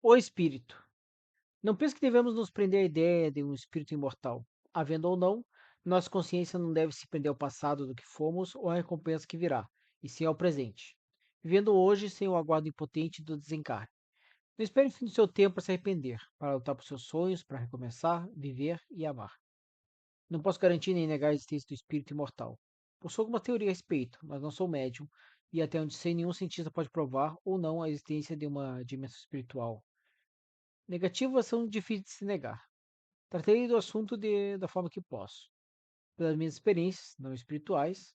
O espírito. Não penso que devemos nos prender à ideia de um espírito imortal. Havendo ou não, nossa consciência não deve se prender ao passado do que fomos ou à recompensa que virá, e sim ao presente. Vivendo hoje sem o aguardo impotente do desencarne. Não espere o fim do seu tempo para se arrepender, para lutar por seus sonhos, para recomeçar, viver e amar. Não posso garantir nem negar a existência do espírito imortal. Possuo alguma teoria a respeito, mas não sou médium, e até onde sei, nenhum cientista pode provar ou não a existência de uma dimensão espiritual. Negativas são difíceis de se negar. Tratei do assunto da forma que posso, pelas minhas experiências não espirituais,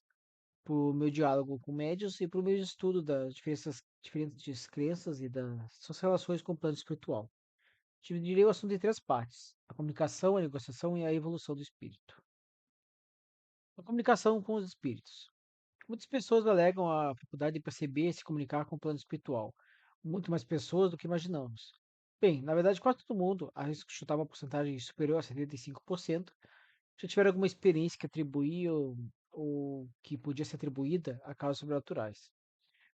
por meu diálogo com médios e por meu estudo das diferentes crenças e das suas relações com o plano espiritual. Dividirei o assunto em três partes: a comunicação, a negociação e a evolução do espírito. A comunicação com os espíritos. Muitas pessoas alegam a faculdade de perceber e se comunicar com o plano espiritual. Muito mais pessoas do que imaginamos. Bem, na verdade, quase todo mundo, arrisco chutar uma porcentagem superior a 75%, já tiveram alguma experiência que atribuía ou que podia ser atribuída a causas sobrenaturais.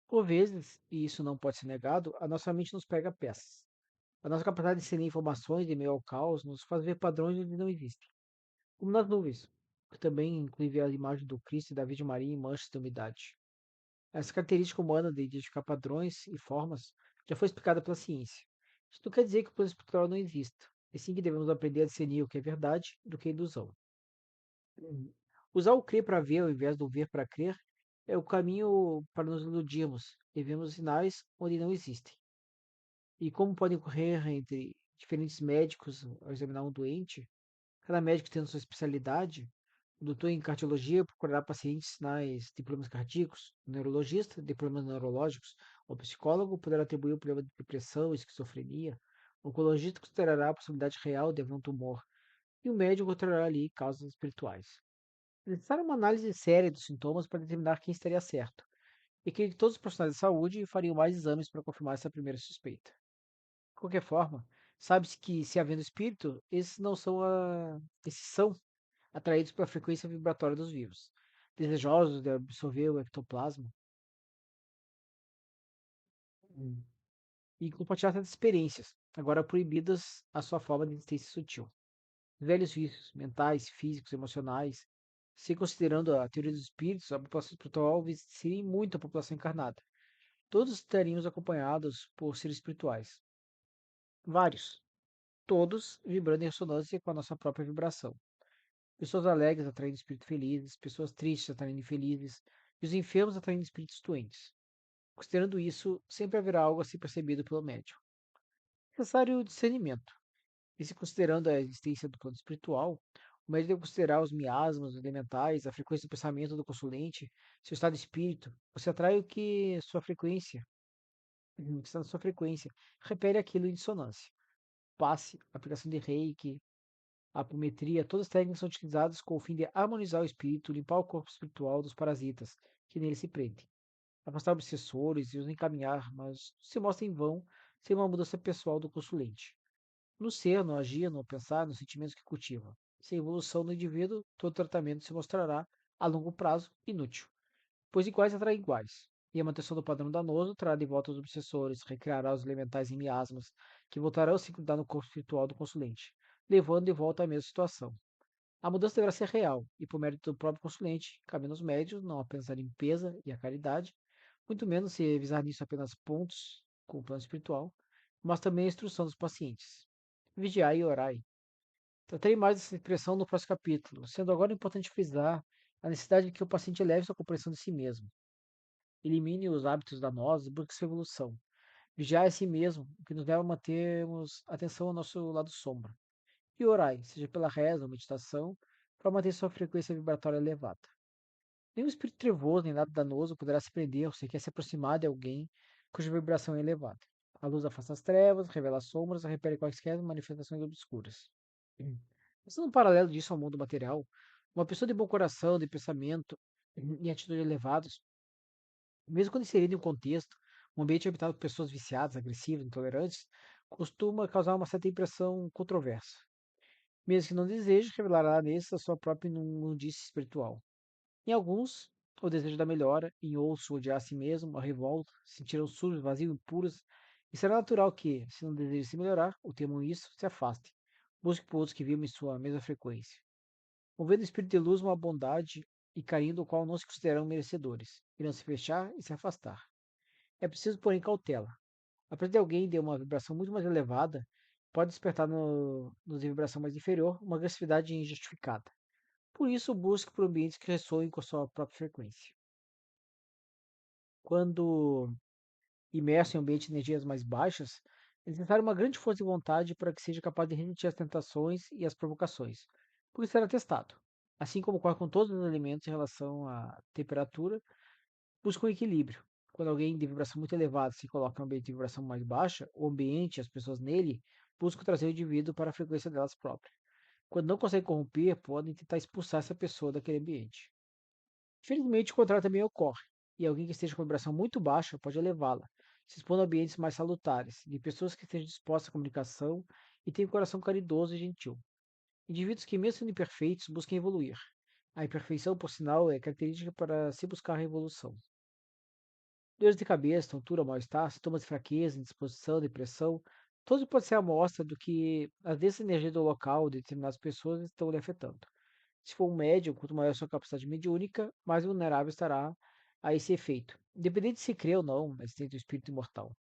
Por vezes, e isso não pode ser negado, a nossa mente nos pega peças. A nossa capacidade de discernir informações em meio ao caos nos faz ver padrões onde não existem, como nas nuvens, que também inclui ver a imagem do Cristo e da Virgem Maria em manchas de umidade. Essa característica humana de identificar padrões e formas já foi explicada pela ciência. Isso não quer dizer que o plano espiritual não exista, e sim que devemos aprender a discernir o que é verdade do que é ilusão. Uhum. Usar o crer para ver ao invés do ver para crer é o caminho para nos iludirmos e vemos sinais onde não existem. E como podem ocorrer entre diferentes médicos ao examinar um doente, cada médico tendo sua especialidade, o doutor em cardiologia procurará pacientes sinais de problemas cardíacos, o neurologista de problemas neurológicos, o psicólogo poderá atribuir o problema de depressão, esquizofrenia, o oncologista considerará a possibilidade real de haver um tumor, e o médico encontrará ali causas espirituais. É necessária uma análise séria dos sintomas para determinar quem estaria certo, e que todos os profissionais de saúde fariam mais exames para confirmar essa primeira suspeita. De qualquer forma, sabe-se que, se havendo espírito, esses são atraídos pela frequência vibratória dos vivos, desejosos de absorver o ectoplasma hum, e compartilhar essas experiências, agora proibidas à sua forma de existência sutil. Velhos vícios mentais, físicos, emocionais, se considerando a teoria dos espíritos, a população espiritual seria muito a população encarnada. Todos estaríamos acompanhados por seres espirituais. Vários. Todos vibrando em ressonância com a nossa própria vibração. Pessoas alegres atraindo espíritos felizes, pessoas tristes atraindo infelizes, e os enfermos atraindo espíritos doentes. Considerando isso, sempre haverá algo a ser percebido pelo médium. Necessário discernimento. E se considerando a existência do plano espiritual, o médico deve considerar os miasmas, os elementais, a frequência do pensamento do consulente, seu estado de espírito. Você atrai o que sua frequência, que está na sua frequência, repele aquilo em dissonância. Passe, aplicação de reiki, apometria, todas as técnicas são utilizadas com o fim de harmonizar o espírito, limpar o corpo espiritual dos parasitas que nele se prendem, afastar obsessores e os encaminhar, mas se mostra em vão sem uma mudança pessoal do consulente. No ser, no agir, no pensar, nos sentimentos que cultiva. Sem evolução do indivíduo, todo tratamento se mostrará, a longo prazo, inútil, pois iguais atraem iguais. E a manutenção do padrão danoso trará de volta os obsessores, recriará os elementais em miasmas, que voltarão a se grudar no corpo espiritual do consulente, levando de volta à mesma situação. A mudança deverá ser real, e por mérito do próprio consulente, cabendo aos médios não apenas a limpeza e a caridade, muito menos se visar nisso apenas pontos com o plano espiritual, mas também a instrução dos pacientes. Vigiai e orai. Tratarei mais dessa expressão no próximo capítulo, sendo agora importante frisar a necessidade de que o paciente eleve sua compreensão de si mesmo, elimine os hábitos danosos e busque sua evolução. Vigiar a si mesmo, o que nos leva a mantermos atenção ao nosso lado sombra. E orai, seja pela reza ou meditação, para manter sua frequência vibratória elevada. Nenhum espírito trevoso nem nada danoso poderá se prender ou sequer se aproximar de alguém cuja vibração é elevada. A luz afasta as trevas, revela as sombras, repele quaisquer manifestações obscuras. Pensando um paralelo disso ao mundo material, uma pessoa de bom coração, de pensamento e atitude elevados, mesmo quando inserida em um contexto, um ambiente habitado por pessoas viciadas, agressivas, intolerantes, costuma causar uma certa impressão controversa. Mesmo que não deseje, revelará nesses a sua própria imundície espiritual. Em alguns, o desejo da melhora, em outros, o odiar a si mesmo, a revolta, sentirão sujos, vazios, impuros E será natural que, se não deseja se melhorar, ou temam isso, se afaste. Busque por outros que vibram em sua mesma frequência. Movendo o espírito de luz, uma bondade e carinho do qual não se consideram merecedores. Irão se fechar e se afastar. É preciso, porém, cautela. A presença de alguém de uma vibração muito mais elevada pode despertar nos de vibração mais inferior uma agressividade injustificada. Por isso, busque por ambientes que ressoem com a sua própria frequência. Quando imerso em um ambiente de energias mais baixas, é necessário uma grande força de vontade para que seja capaz de resistir às tentações e às provocações, por isso será testado. Assim como ocorre com todos os elementos em relação à temperatura, busca um equilíbrio. Quando alguém de vibração muito elevada se coloca em um ambiente de vibração mais baixa, o ambiente, as pessoas nele, buscam trazer o indivíduo para a frequência delas próprias. Quando não conseguem corromper, podem tentar expulsar essa pessoa daquele ambiente. Infelizmente, o contrário também ocorre, e alguém que esteja com vibração muito baixa pode elevá-la, se expondo a ambientes mais salutares, de pessoas que estejam dispostas à comunicação e tenham um coração caridoso e gentil. Indivíduos que, mesmo sendo imperfeitos, busquem evoluir. A imperfeição, por sinal, é característica para se buscar a evolução. Dores de cabeça, tontura, mal-estar, sintomas de fraqueza, indisposição, depressão, todos podem ser amostra do que a densa energia do local de determinadas pessoas estão lhe afetando. Se for um médium, quanto maior a sua capacidade mediúnica, mais vulnerável estará a esse efeito. Independente de se crê ou não na existência do espírito imortal.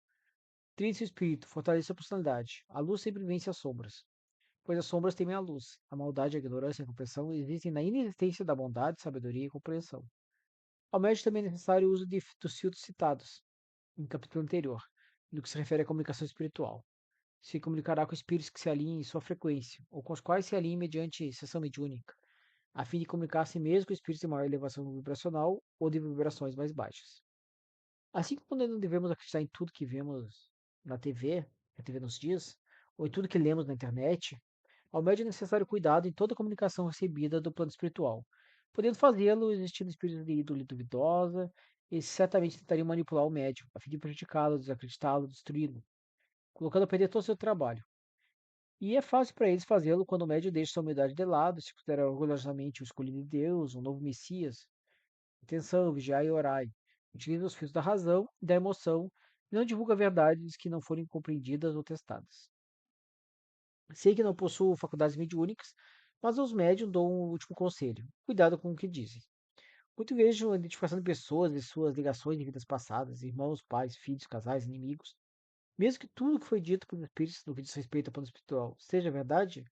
Treine seu espírito, fortaleça a personalidade. A luz sempre vence as sombras, pois as sombras temem a luz. A maldade, a ignorância e a incompreensão existem na inexistência da bondade, sabedoria e compreensão. Ao médium também é necessário o uso dos filtros citados em capítulo anterior, no que se refere à comunicação espiritual. Se comunicará com espíritos que se alinhem em sua frequência, ou com os quais se alinhe mediante sessão mediúnica, a fim de comunicar a si mesmo com espíritos de maior elevação vibracional ou de vibrações mais baixas. Assim como não devemos acreditar em tudo que vemos na TV, que a TV nos diz, ou em tudo que lemos na internet, ao médium é necessário cuidado em toda a comunicação recebida do plano espiritual, podendo fazê-lo existindo espíritos de índole duvidosa, e certamente tentariam manipular o médium, a fim de prejudicá-lo, desacreditá-lo, destruí-lo, colocando a perder todo o seu trabalho. E é fácil para eles fazê-lo quando o médium deixa sua humildade de lado, se considera orgulhosamente o escolhido de Deus, um novo Messias. Atenção, vigiai e orai. Utiliza os fios da razão e da emoção e não divulga verdades que não forem compreendidas ou testadas. Sei que não possuo faculdades mediúnicas, mas aos médiums dou um último conselho. Cuidado com o que dizem. Muito vejo a identificação de pessoas e suas ligações de vidas passadas, irmãos, pais, filhos, casais, inimigos. Mesmo que tudo que foi dito por espíritos no que diz respeito ao plano espiritual seja verdade,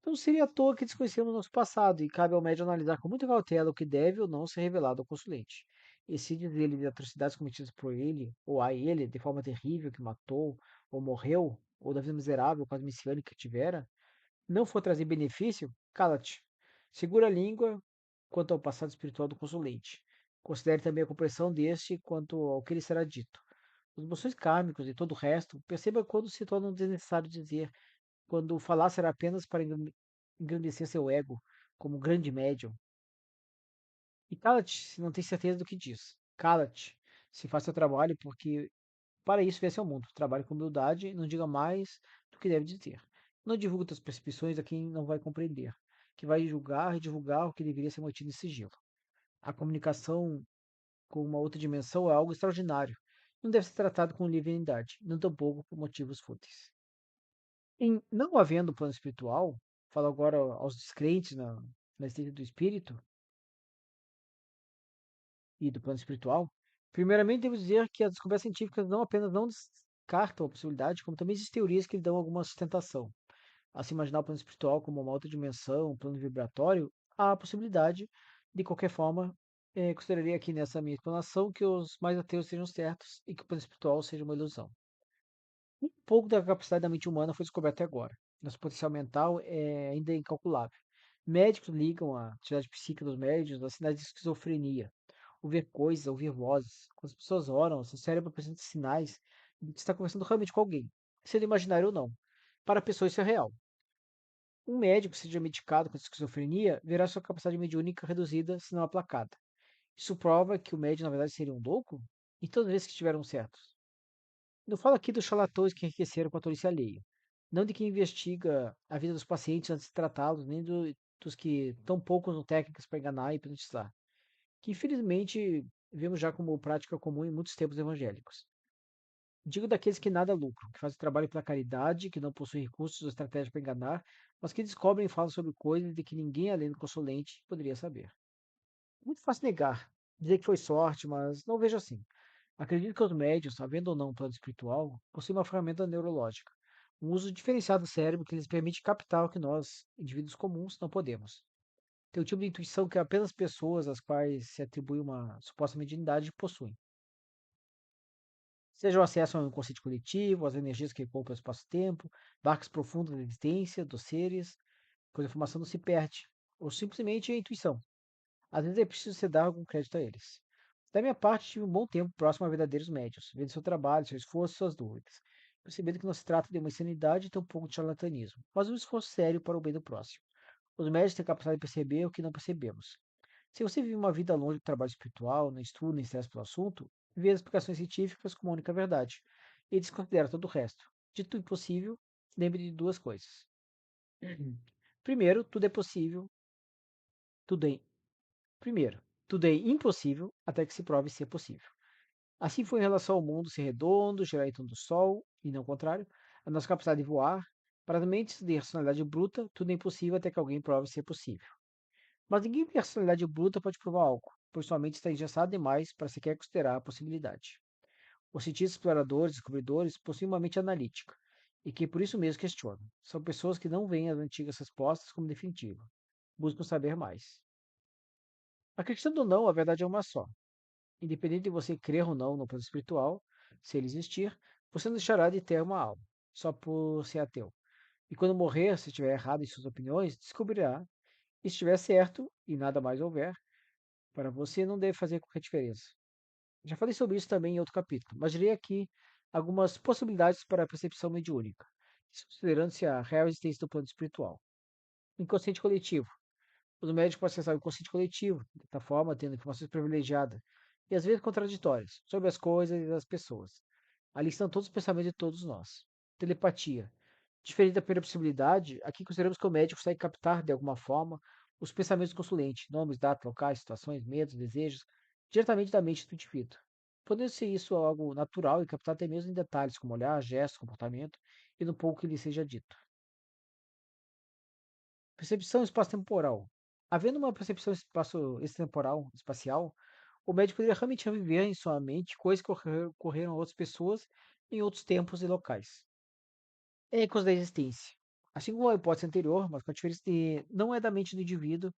não seria à toa que desconhecemos nosso passado, e cabe ao médium analisar com muita cautela o que deve ou não ser revelado ao consulente. E se diz ele de atrocidades cometidas por ele, ou a ele, de forma terrível, que matou, ou morreu, ou da vida miserável, quase messiânica que tivera, não for trazer benefício, cala-te. Segura a língua quanto ao passado espiritual do consulente. Considere também a compreensão deste quanto ao que lhe será dito. Os emoções kármicos e todo o resto, perceba quando se torna desnecessário dizer, quando falar será apenas para engrandecer seu ego como grande médium. E cala-te se não tem certeza do que diz. Cala-te se faz seu trabalho, porque para isso viesse ao mundo. Trabalhe com humildade e não diga mais do que deve dizer. Não divulgue suas percepções a quem não vai compreender, que vai julgar e divulgar o que deveria ser mantido em sigilo. A comunicação com uma outra dimensão é algo extraordinário. Não deve ser tratado com leviandade, não tampouco por motivos fúteis. Em não havendo plano espiritual, falo agora aos descrentes na existência do espírito e do plano espiritual. Primeiramente, devo dizer que as descobertas científicas não apenas não descartam a possibilidade, como também existem teorias que lhe dão alguma sustentação. A se imaginar o plano espiritual como uma outra dimensão, um plano vibratório, há a possibilidade, de qualquer forma, consideraria aqui nessa minha explanação que os mais ateus sejam certos e que o plano espiritual seja uma ilusão. Um pouco da capacidade da mente humana foi descoberto até agora. Nosso potencial mental é ainda incalculável. Médicos ligam a atividade psíquica dos médios a sinais de esquizofrenia, ouvir coisas, ouvir vozes. Quando as pessoas oram, seu cérebro apresenta sinais de que está conversando realmente com alguém, sendo imaginário ou não. Para a pessoa, isso é real. Um médico, seja medicado com esquizofrenia, verá sua capacidade mediúnica reduzida, se não aplacada. Isso prova que o médium, na verdade, seria um louco? E todas as vezes que estiveram certos. Não falo aqui dos charlatões que enriqueceram com a tolice alheia. Não de quem investiga a vida dos pacientes antes de tratá-los, nem dos que tão pouco usam técnicas para enganar e hipnotizar, que infelizmente vemos já como prática comum em muitos tempos evangélicos. Digo daqueles que nada lucram, que fazem trabalho pela caridade, que não possuem recursos ou estratégia para enganar, mas que descobrem e falam sobre coisas de que ninguém além do consulente poderia saber. Muito fácil negar, dizer que foi sorte, mas não vejo assim. Acredito que os médios, havendo ou não um plano espiritual, possuem uma ferramenta neurológica, um uso diferenciado do cérebro que lhes permite captar o que nós, indivíduos comuns, não podemos. Tem um tipo de intuição que apenas pessoas às quais se atribui uma suposta mediunidade possuem. Seja o acesso a um inconsciente coletivo, as energias que ecoam pelo espaço-tempo, barcos profundos da existência dos seres, quando a informação não se perde, ou simplesmente a intuição. Às vezes é preciso você dar algum crédito a eles. Da minha parte, tive um bom tempo próximo a verdadeiros médios, vendo seu trabalho, seu esforço, suas dúvidas, percebendo que não se trata de uma insanidade e tampouco de charlatanismo, mas um esforço sério para o bem do próximo. Os médios têm a capacidade de perceber o que não percebemos. Se você vive uma vida longe do trabalho espiritual, não estuda, nem estressa pelo assunto, vê as explicações científicas como a única verdade e desconsidera todo o resto. Dito impossível, lembre de duas coisas. Primeiro, tudo é possível, tudo é Primeiro, tudo é impossível até que se prove ser possível. Assim foi em relação ao mundo ser redondo, girar em torno do Sol, e não o contrário, a nossa capacidade de voar. Para as mentes de racionalidade bruta, tudo é impossível até que alguém prove ser possível. Mas ninguém com racionalidade bruta pode provar algo, pois sua mente está engessada demais para sequer considerar a possibilidade. Os cientistas exploradores, descobridores, possuem uma mente analítica, e que por isso mesmo questionam. São pessoas que não veem as antigas respostas como definitivas, buscam saber mais. Acreditando ou não, a verdade é uma só. Independente de você crer ou não no plano espiritual, se ele existir, você não deixará de ter uma alma, só por ser ateu. E quando morrer, se estiver errado em suas opiniões, descobrirá. E se estiver certo, e nada mais houver, para você não deve fazer qualquer diferença. Já falei sobre isso também em outro capítulo, mas direi aqui algumas possibilidades para a percepção mediúnica, considerando-se a real existência do plano espiritual. Inconsciente coletivo. Os médicos podem acessar o inconsciente coletivo, dessa forma, tendo informações privilegiadas e às vezes contraditórias sobre as coisas e as pessoas. Ali estão todos os pensamentos de todos nós. Telepatia. Diferente da possibilidade, aqui consideramos que o médico consegue captar, de alguma forma, os pensamentos do consulente, nomes, datas, locais, situações, medos, desejos, diretamente da mente do indivíduo. Podendo ser isso algo natural e captar até mesmo em detalhes, como olhar, gestos, comportamento, e no pouco que lhe seja dito. Percepção espaço-temporal. Havendo uma percepção espaço-temporal, espacial, o médico poderia realmente reviver em sua mente coisas que ocorreram a outras pessoas em outros tempos e locais. Ecos da existência. Assim como a hipótese anterior, mas com a diferença de não é da mente do indivíduo,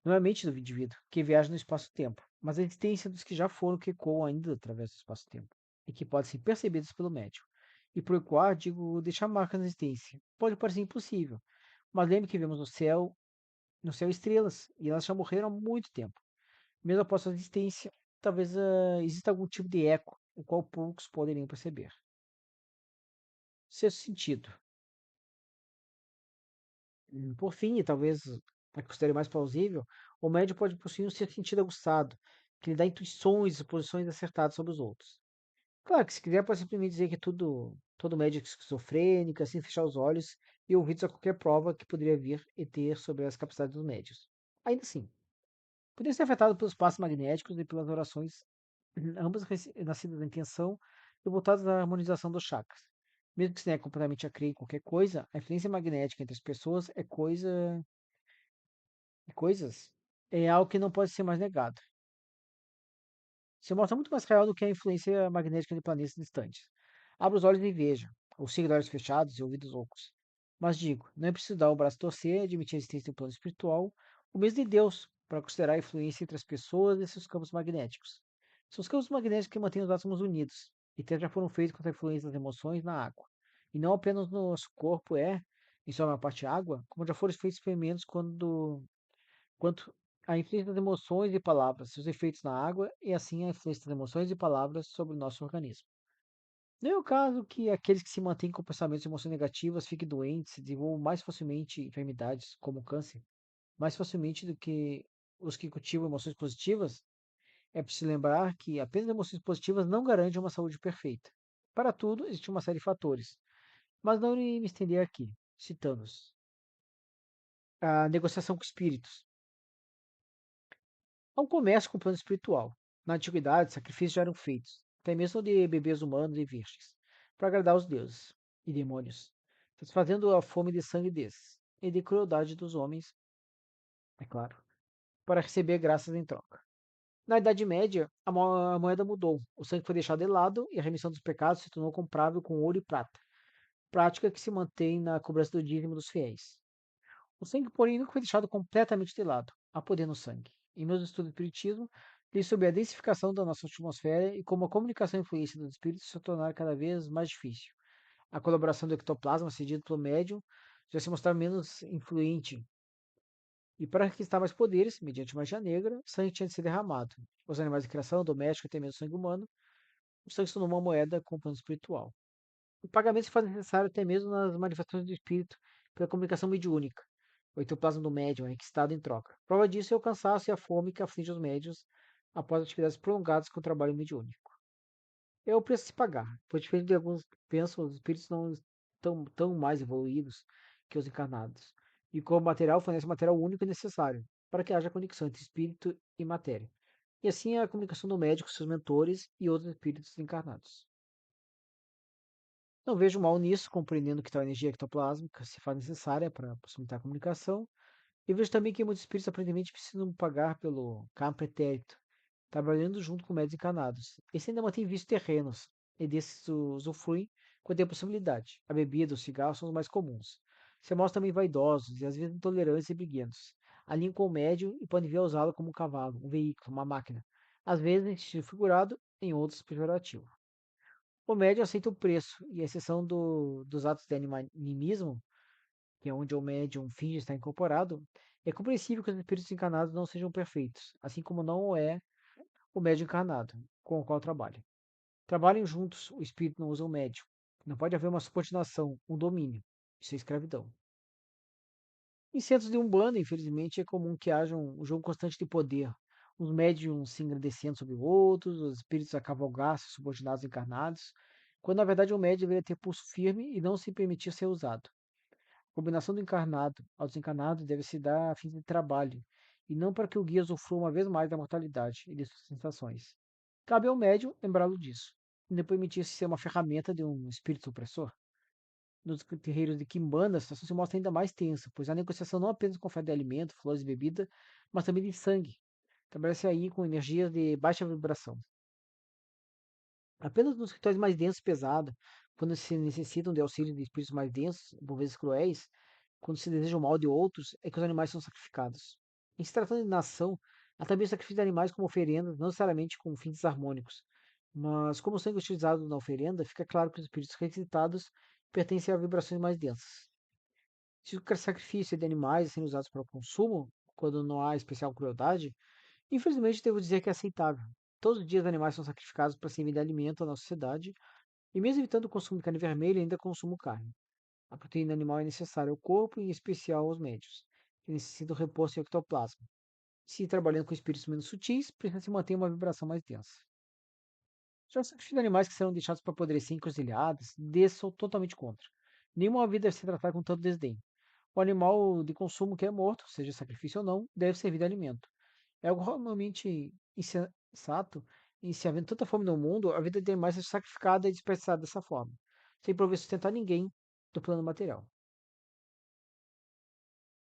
não é a mente do indivíduo que viaja no espaço-tempo, mas a existência dos que já foram que ecoam ainda através do espaço-tempo e que podem ser percebidos pelo médico. E por ecoar, digo deixar marca na existência. Pode parecer impossível, mas lembre que vemos no céu estrelas, e elas já morreram há muito tempo. Mesmo após sua existência, talvez exista algum tipo de eco, o qual poucos poderiam perceber. Sexto sentido. Por fim, e talvez a que considere mais plausível, o médium pode possuir um sexto sentido aguçado, que lhe dá intuições e posições acertadas sobre os outros. Claro que se quiser pode simplesmente dizer que todo médico é esquizofrênico, assim fechar os olhos e ouvidos a qualquer prova que poderia vir e ter sobre as capacidades dos médios. Ainda assim, poderia ser afetado pelos passos magnéticos e pelas orações, ambas nascidas da intenção e voltadas à harmonização dos chakras. Mesmo que se negue completamente a crer em qualquer coisa, a influência magnética entre as pessoas coisas é algo que não pode ser mais negado. Se mostra muito mais real do que a influência magnética de planetas distantes. Abra os olhos e veja, ou siga de olhos fechados e ouvidos loucos. Mas digo, não é preciso dar o braço a torcer e admitir a existência do plano espiritual, o mesmo de Deus, para considerar a influência entre as pessoas e seus campos magnéticos. São os campos magnéticos que mantêm os átomos unidos, e até já foram feitos contra a influência das emoções na água. E não apenas no nosso corpo em sua maior parte, água, como já foram feitos experimentos quanto à influência das emoções e palavras, seus efeitos na água e assim a influência das emoções e palavras sobre o nosso organismo. Não é o caso que aqueles que se mantêm com pensamentos e emoções negativas fiquem doentes, desenvolvam mais facilmente enfermidades como câncer, mais facilmente do que os que cultivam emoções positivas. É preciso lembrar que apenas emoções positivas não garantem uma saúde perfeita. Para tudo, existe uma série de fatores, mas não irei me estender aqui, citando-os. A negociação com espíritos. Há um comércio com o plano espiritual. Na antiguidade, sacrifícios já eram feitos. até mesmo de bebês humanos e virgens, para agradar os deuses e demônios, satisfazendo a fome de sangue desses, e de crueldade dos homens, é claro, para receber graças em troca. Na Idade Média, a moeda mudou, o sangue foi deixado de lado e a remissão dos pecados se tornou comprável com ouro e prata, prática que se mantém na cobrança do dízimo dos fiéis. O sangue, porém, nunca foi deixado completamente de lado. Há poder no sangue. Em meus estudos de espiritismo, li sobre a densificação da nossa atmosfera e como a comunicação e influência dos espíritos se tornar cada vez mais difícil. A colaboração do ectoplasma cedido pelo médium já se mostrar menos influente. E para conquistar mais poderes, mediante magia negra, sangue tinha de ser derramado. Os animais de criação, doméstico e até mesmo sangue humano, o sangue se tornou uma moeda com plano espiritual. O pagamento se faz necessário até mesmo nas manifestações do espírito pela comunicação mediúnica. O ectoplasma do médium é requisitado em troca. Prova disso é o cansaço e a fome que aflige os médios após atividades prolongadas com o trabalho mediúnico. É o preço a se pagar, pois diferente de alguns que pensam, os espíritos não estão tão mais evoluídos que os encarnados. E como material fornece o material único e necessário para que haja conexão entre espírito e matéria. E assim é a comunicação do médico com seus mentores e outros espíritos encarnados. Não vejo mal nisso, compreendendo que tal energia ectoplásmica se faz necessária para possibilitar a comunicação. E vejo também que muitos espíritos aparentemente precisam pagar pelo campo pretérito, trabalhando junto com médios encarnados. Esse ainda mantém vícios terrenos, e desses usufruem quando tem a possibilidade. A bebida, o cigarro são os mais comuns. Se mostram também vaidosos e às vezes intolerantes e briguentos. Alinham com o médium e podem vir a usá-lo como um cavalo, um veículo, uma máquina. Às vezes em sentido figurado, em outros pejorativo. O médium aceita o preço, e a exceção dos atos de animismo, que é onde o médium finge estar incorporado, é compreensível que os espíritos encarnados não sejam perfeitos, assim como não o é o médium encarnado, com o qual trabalha. Trabalhem juntos, o espírito não usa o médium. Não pode haver uma subordinação, um domínio. Isso é escravidão. Em centros de Umbanda, infelizmente, é comum que haja um jogo constante de poder. Os médiums se engrandecendo sobre outros, os espíritos a cavalgar subordinados encarnados, quando na verdade o médium deveria ter pulso firme e não se permitir ser usado. A combinação do encarnado ao desencarnado deve se dar a fim de trabalho, e não para que o guia usufrua uma vez mais da mortalidade e de suas sensações. Cabe ao médium lembrá-lo disso, e não permitir-se ser uma ferramenta de um espírito opressor. Nos terreiros de Quimbanda, a situação se mostra ainda mais tensa, pois a negociação não apenas com oferta de alimento, flores e bebida, mas também de sangue. Trabalha-se aí com energias de baixa vibração. Apenas nos rituais mais densos e pesados, quando se necessitam de auxílio de espíritos mais densos, por vezes cruéis, quando se deseja o mal de outros, é que os animais são sacrificados. Em se tratando de nação, há também o sacrifício de animais como oferendas, não necessariamente com fins desarmônicos. Mas, como o sangue é utilizado na oferenda, fica claro que os espíritos requisitados pertencem a vibrações mais densas. Se o sacrifício de animais sendo usados para o consumo, quando não há especial crueldade, infelizmente devo dizer que é aceitável. Todos os dias animais são sacrificados para servir de alimento à nossa sociedade, e mesmo evitando o consumo de carne vermelha, ainda consumo carne. A proteína animal é necessária ao corpo e em especial aos médios, que necessitam repor seu ectoplasma. Se trabalhando com espíritos menos sutis, precisa se manter uma vibração mais densa. Já os sacrifícios de animais que serão deixados para apodrecer encruzilhadas, desses sou totalmente contra. Nenhuma vida deve ser tratada com tanto desdém. O animal de consumo que é morto, seja sacrifício ou não, deve servir de alimento. É algo realmente insensato em se havendo tanta fome no mundo, a vida de animais é sacrificada e desperdiçada dessa forma, sem prover sustento a ninguém do plano material.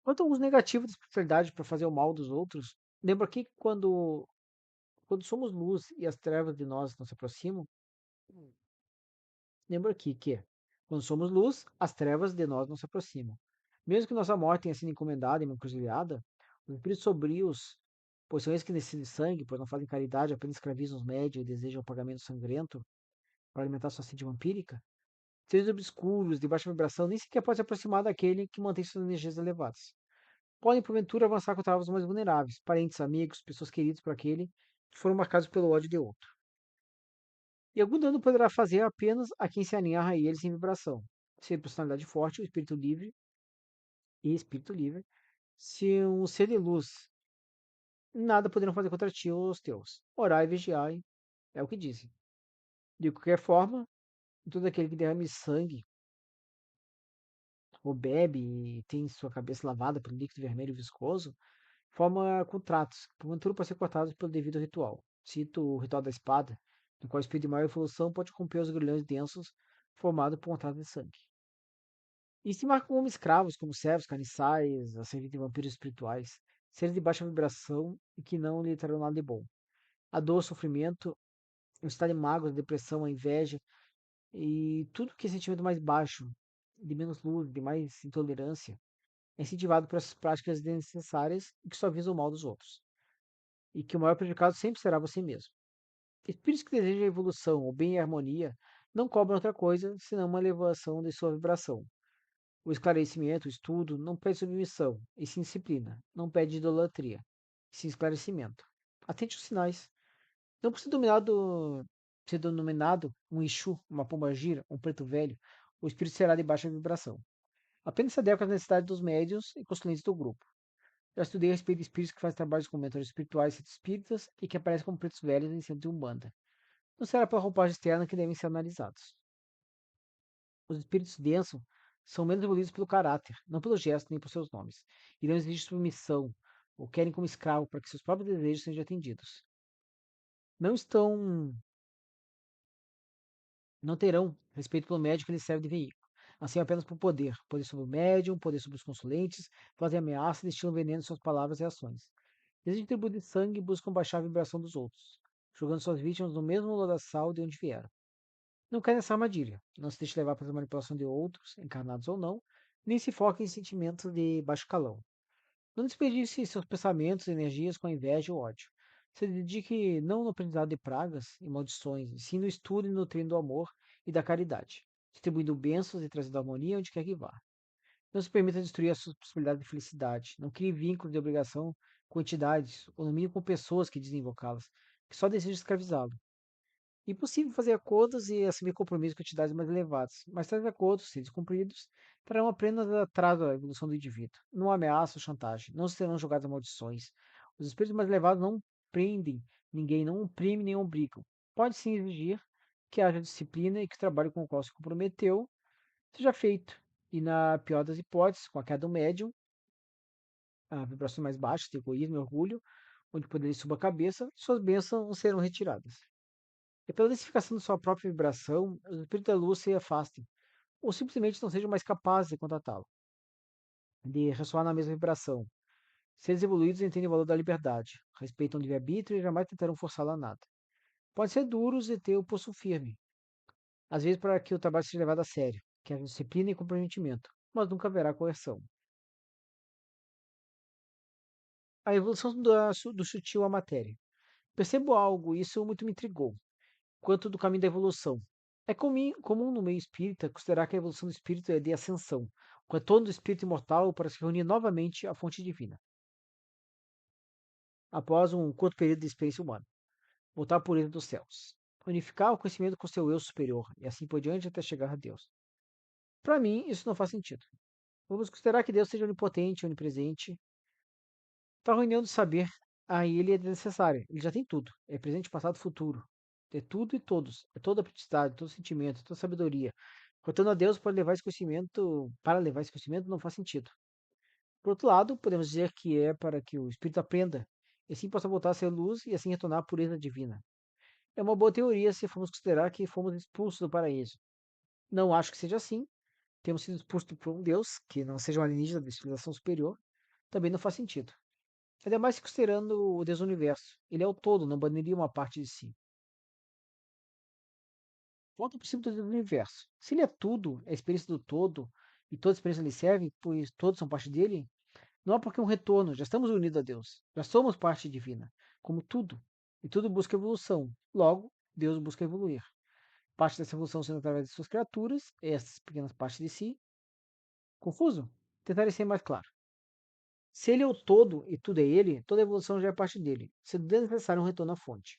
Quanto ao uso negativo da espiritualidade para fazer o mal dos outros, lembra aqui que quando somos luz e as trevas de nós não se aproximam, lembra aqui que quando somos luz, as trevas de nós não se aproximam. Mesmo que nossa morte tenha sido encomendada em uma encruzilhada, os espíritos sobrios, pois são esses que necessitam de sangue, pois não fazem caridade, apenas escravizam os médios e desejam o pagamento sangrento para alimentar sua sede vampírica, seres obscuros, de baixa vibração, nem sequer pode se aproximar daquele que mantém suas energias elevadas. Podem, porventura, avançar contra os mais vulneráveis, parentes, amigos, pessoas queridas por aquele que foram marcados pelo ódio de outro. E algum dano poderá fazer apenas a quem se alinhar a eles em vibração. Se personalidade forte, o espírito livre, se um ser de luz, nada poderão fazer contra ti ou os teus. Orai e vigiai, é o que dizem. De qualquer forma, todo aquele que derrame sangue ou bebe e tem sua cabeça lavada por um líquido vermelho viscoso, forma contratos, que porventura podem ser cortados pelo devido ritual. Cito o ritual da espada, no qual o espírito de maior evolução pode romper os grilhões densos formados por um trato de sangue. E se marcam como escravos, como servos, carniçais, a serviço de vampiros espirituais, seres de baixa vibração e que não lhe trarão nada de bom. A dor, o sofrimento, o estado de mágoa, a depressão, a inveja e tudo que é sentimento mais baixo, de menos luz, de mais intolerância, é incentivado por essas práticas desnecessárias e que só visam o mal dos outros. E que o maior prejudicado sempre será você mesmo. Espíritos que desejam a evolução, o bem e a harmonia, não cobram outra coisa senão uma elevação de sua vibração. O esclarecimento, o estudo, não pede submissão, e sim disciplina. Não pede idolatria, e sim esclarecimento. Atente aos sinais. Não por ser denominado um Exu, uma pombagira, um preto velho, o espírito será de baixa vibração. Apenas se adequa às necessidades dos médios e consulentes do grupo. Já estudei a respeito de espíritos que fazem trabalhos com mentores espirituais e espíritas e que aparecem como pretos velhos em centro de umbanda. Não será pela roupagem externa que devem ser analisados. Os espíritos densos são menos evoluídos pelo caráter, não pelo gesto nem por seus nomes. E não exigem submissão, ou querem como escravo para que seus próprios desejos sejam atendidos. Não estão, não terão respeito pelo médium que lhes serve de veículo. Assim apenas por poder. Poder sobre o médium, poder sobre os consulentes, fazem ameaças e destilam veneno em suas palavras e ações. Desde tributo de sangue buscam baixar a vibração dos outros, jogando suas vítimas no mesmo lodaçal de onde vieram. Não cai nessa armadilha. Não se deixe levar pela manipulação de outros, encarnados ou não, nem se foque em sentimentos de baixo calão. Não desperdice seus pensamentos e energias com inveja ou ódio. Se dedique não no aprendizado de pragas e maldições, e sim no estudo e no treino do amor e da caridade, distribuindo bênçãos e trazendo harmonia onde quer que vá. Não se permita destruir a sua possibilidade de felicidade. Não crie vínculos de obrigação com entidades, ou no mínimo com pessoas que dizem invocá-las, que só desejam escravizá-lo. Impossível fazer acordos e assumir compromissos com entidades mais elevadas, mas tais acordos, se descumpridos, trarão apenas atraso à evolução do indivíduo. Não ameaça ou chantagem, não serão jogadas maldições. Os espíritos mais elevados não prendem ninguém, não oprimem nem obrigam. Pode sim exigir que haja disciplina e que o trabalho com o qual se comprometeu seja feito. E na pior das hipóteses, com a queda do médium, a vibração mais baixa, de egoísmo e orgulho, onde o poder suba a cabeça, suas bênçãos serão retiradas. E pela densificação de sua própria vibração, os espíritos da luz se afastem, ou simplesmente não sejam mais capazes de contatá-lo, de ressoar na mesma vibração. Seres evoluídos entendem o valor da liberdade, respeitam o livre-arbítrio e jamais tentarão forçá-lo a nada. Podem ser duros e ter o pulso firme, às vezes para que o trabalho seja levado a sério, que haja disciplina e comprometimento, mas nunca haverá coerção. A evolução do sutil à matéria. Percebo algo, e isso muito me intrigou, quanto do caminho da evolução. É comum no meio espírita considerar que a evolução do espírito é de ascensão, o retorno do espírito imortal para se reunir novamente à fonte divina, após um curto período de experiência humana, voltar à pureza dos céus, unificar o conhecimento com seu eu superior e assim por diante até chegar a Deus. Para mim, isso não faz sentido. Vamos considerar que Deus seja onipotente, onipresente. Tal reunião de saber a ele é desnecessária. Ele já tem tudo. É presente, passado, futuro. É tudo e todos. É toda a praticidade, todo sentimento, toda sabedoria. Contando a Deus para levar esse conhecimento não faz sentido. Por outro lado, podemos dizer que é para que o espírito aprenda e assim possa voltar a ser luz e assim retornar à pureza divina. É uma boa teoria se formos considerar que fomos expulsos do paraíso. Não acho que seja assim. Temos sido expulsos por um Deus que não seja um alienígena de civilização superior. Também não faz sentido. Ainda mais considerando o Deus do universo. Ele é o todo, não baniria uma parte de si. Volta para o princípio do Deus do universo. Se ele é tudo, é a experiência do todo, e toda experiência lhe serve, pois todos são parte dele, não há por que um retorno, já estamos unidos a Deus. Já somos parte divina, como tudo. E tudo busca evolução. Logo, Deus busca evoluir. Parte dessa evolução sendo através de suas criaturas, essas pequenas partes de si. Confuso? Tentarei ser mais claro. Se ele é o todo e tudo é ele, toda evolução já é parte dele, sendo desnecessário um retorno à fonte.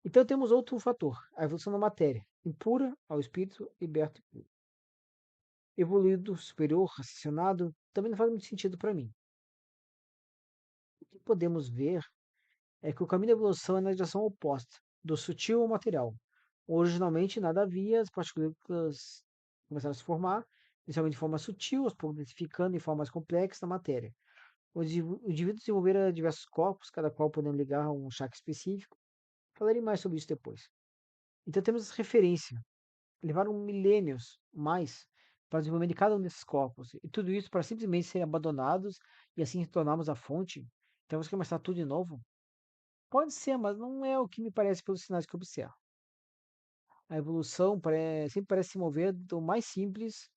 Então temos outro fator, a evolução da matéria, impura ao espírito liberto e puro. Evoluído, superior, raciocinado, também não faz muito sentido para mim. O que podemos ver é que o caminho da evolução é na direção oposta, do sutil ao material. Originalmente nada havia, as partículas começaram a se formar, inicialmente de forma sutil, aos poucos densificando em forma mais complexa na matéria. O indivíduo desenvolvera diversos corpos, cada qual podendo ligar a um chakra específico. Falarei mais sobre isso depois. Então temos referência. Levaram milênios mais para o desenvolvimento de cada um desses corpos. E tudo isso para simplesmente serem abandonados e assim retornarmos à fonte. Temos que começar tudo de novo? Pode ser, mas não é o que me parece pelos sinais que observo. A evolução sempre parece se mover do mais simples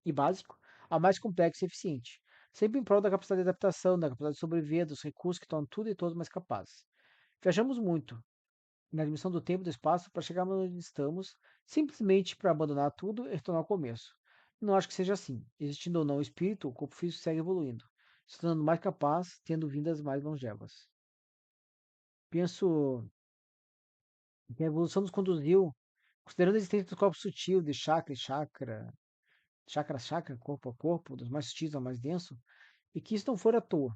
e básico ao mais complexo e eficiente, sempre em prol da capacidade de adaptação, da capacidade de sobreviver, dos recursos que tornam tudo e todos mais capazes. Viajamos muito na dimensão do tempo e do espaço para chegarmos onde estamos, simplesmente para abandonar tudo e retornar ao começo. Não acho que seja assim. Existindo ou não o espírito, o corpo físico segue evoluindo, se tornando mais capaz, tendo vidas mais longevas. Penso que a evolução nos conduziu, considerando a existência do corpo sutil, de chakra e chakra, chakra a chakra, corpo a corpo, dos mais sutis ao mais denso, e que isso não for à toa.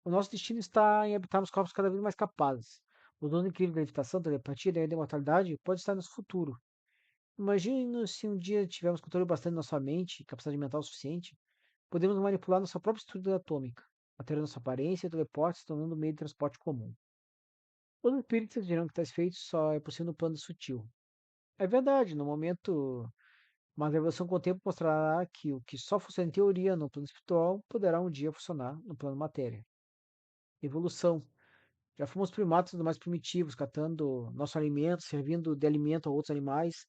O nosso destino está em habitarmos corpos cada vez mais capazes. O dom incrível da levitação, telepatia e da imortalidade pode estar no nosso futuro. Imagine se um dia tivermos controle bastante da nossa mente e capacidade mental suficiente, podemos manipular nossa própria estrutura atômica, alterando nossa aparência e teleporte, se tornando um meio de transporte comum. Os espíritos dirão que tais feitos só é possível no plano sutil. É verdade, no momento, mas a evolução com o tempo mostrará que o que só funciona em teoria no plano espiritual poderá um dia funcionar no plano matéria. Evolução. Já fomos primatas dos mais primitivos, catando nosso alimento, servindo de alimento a outros animais.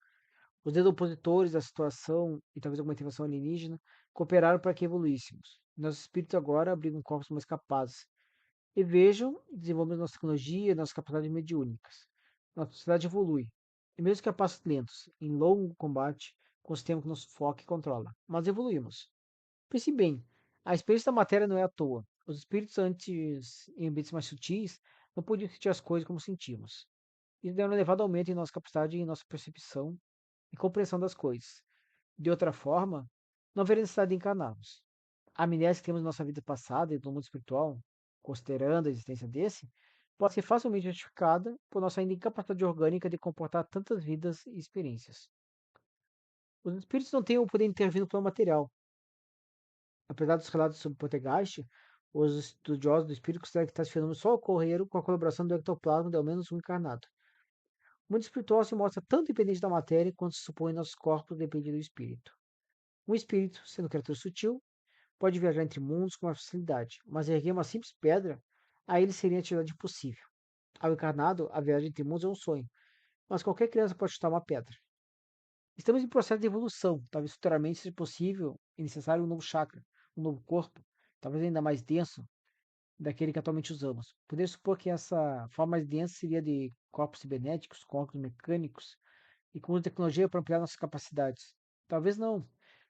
Os desopositores da situação e talvez alguma intervenção alienígena cooperaram para que evoluíssemos. Nossos espíritos agora abrigam corpos mais capazes. E vejam, desenvolvemos nossa tecnologia e nossas capacidades mediúnicas. Nossa sociedade evolui. E mesmo que a passos lentos, em longo combate com o sistema que nos sufoca e controla. Mas evoluímos. Pense bem, a experiência da matéria não é à toa. Os espíritos antes, em ambientes mais sutis, não podiam sentir as coisas como sentimos. Isso deu um elevado aumento em nossa capacidade e em nossa percepção e compreensão das coisas. De outra forma, não haveria necessidade de encarnarmos. A amnésia que temos em nossa vida passada e no mundo espiritual, considerando a existência desse, pode ser facilmente justificada por nossa ainda incapacidade orgânica de comportar tantas vidas e experiências. Os espíritos não têm o poder de intervir no plano material. Apesar dos relatos sobre Poltergeist, os estudiosos do espírito consideram que tais fenômenos só ocorreram com a colaboração do ectoplasma de ao menos um encarnado. O mundo espiritual se mostra tanto dependente da matéria quanto se supõe nossos corpos dependem do espírito. Um espírito, sendo criatura sutil, pode viajar entre mundos com uma facilidade, mas erguer uma simples pedra, a ele seria atividade impossível. Ao encarnado, a viagem entre mundos é um sonho, mas qualquer criança pode chutar uma pedra. Estamos em processo de evolução, talvez futuramente seja possível e necessário um novo chakra, um novo corpo, talvez ainda mais denso daquele que atualmente usamos. Poderia supor que essa forma mais densa seria de corpos cibernéticos, corpos mecânicos, e com tecnologia para ampliar nossas capacidades. Talvez não.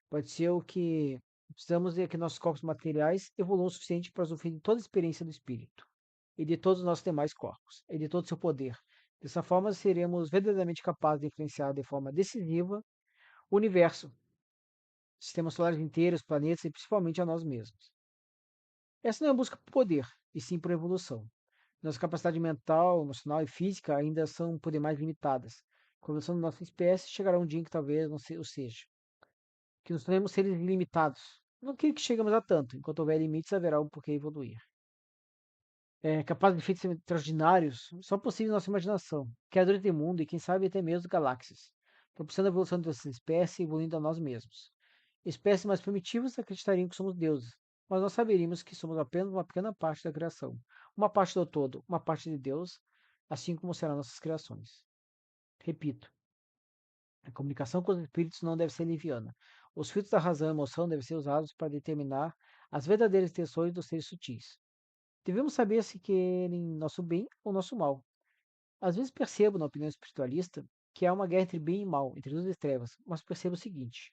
Pode ser o que precisamos é que nossos corpos materiais evoluam o suficiente para usufruir de toda a experiência do espírito e de todos os nossos demais corpos e de todo o seu poder. Dessa forma, seremos verdadeiramente capazes de influenciar de forma decisiva o universo, sistemas solares inteiros, planetas e principalmente a nós mesmos. Essa não é a busca por poder, e sim por evolução. Nossa capacidade mental, emocional e física ainda são por demais limitadas. Com a evolução da nossa espécie, chegará um dia em que talvez não o seja. Que nos tornemos seres ilimitados. Não creio que chegamos a tanto. Enquanto houver limites, haverá um porquê evoluir. É capaz de feitos extraordinários, só possível em nossa imaginação. Criadores de mundo e, quem sabe, até mesmo galáxias. Propiciando a evolução dessa espécie, evoluindo a nós mesmos. Espécies mais primitivas acreditariam que somos deuses, mas nós saberíamos que somos apenas uma pequena parte da criação, uma parte do todo, uma parte de Deus, assim como serão nossas criações. Repito, a comunicação com os espíritos não deve ser liviana. Os filtros da razão e emoção devem ser usados para determinar as verdadeiras intenções dos seres sutis. Devemos saber se querem nosso bem ou nosso mal. Às vezes percebo, na opinião espiritualista, que há uma guerra entre bem e mal, entre luz e trevas, mas percebo o seguinte: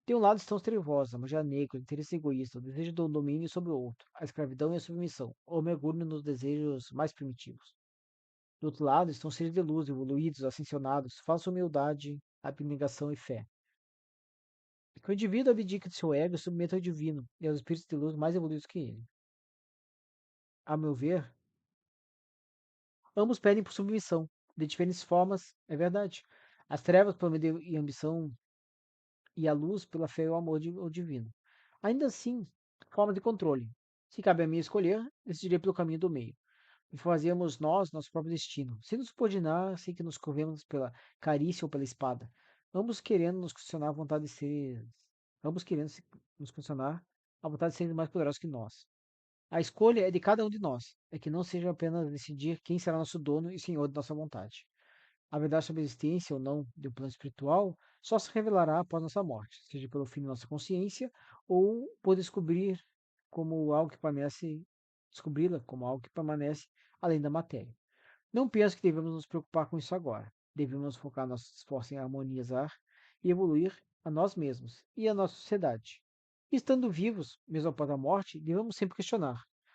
de um lado estão os trevosos, a magia negra, o interesse egoísta, o desejo do domínio sobre o outro, a escravidão e a submissão, ou mergulho nos desejos mais primitivos. Do outro lado estão os seres de luz, evoluídos, ascensionados, falsa humildade, abnegação e fé. Que o indivíduo abdica de seu ego e submeta ao divino e aos espíritos de luz mais evoluídos que ele. A meu ver, ambos pedem por submissão, de diferentes formas, é verdade. As trevas por medo e ambição, e a luz pela fé e o amor ao divino. Ainda assim, formas de controle. Se cabe a mim escolher, decidirei pelo caminho do meio. e fazíamos nós nosso próprio destino, sem nos subordinar, sem que nos curvemos pela carícia ou pela espada, ambos querendo nos questionar a vontade de ser, ambos querendo nos questionar a vontade de serem mais poderosos que nós. A escolha é de cada um de nós, é que não seja apenas decidir quem será nosso dono e senhor de nossa vontade. A verdade sobre a existência ou não de um plano espiritual só se revelará após nossa morte, seja pelo fim de nossa consciência ou por como algo que permanece, descobri-la como algo que permanece além da matéria. Não penso que devemos nos preocupar com isso agora. Devemos focar nossos esforços em harmonizar e evoluir a nós mesmos e a nossa sociedade. Estando vivos, mesmo após a morte, devemos sempre questionar: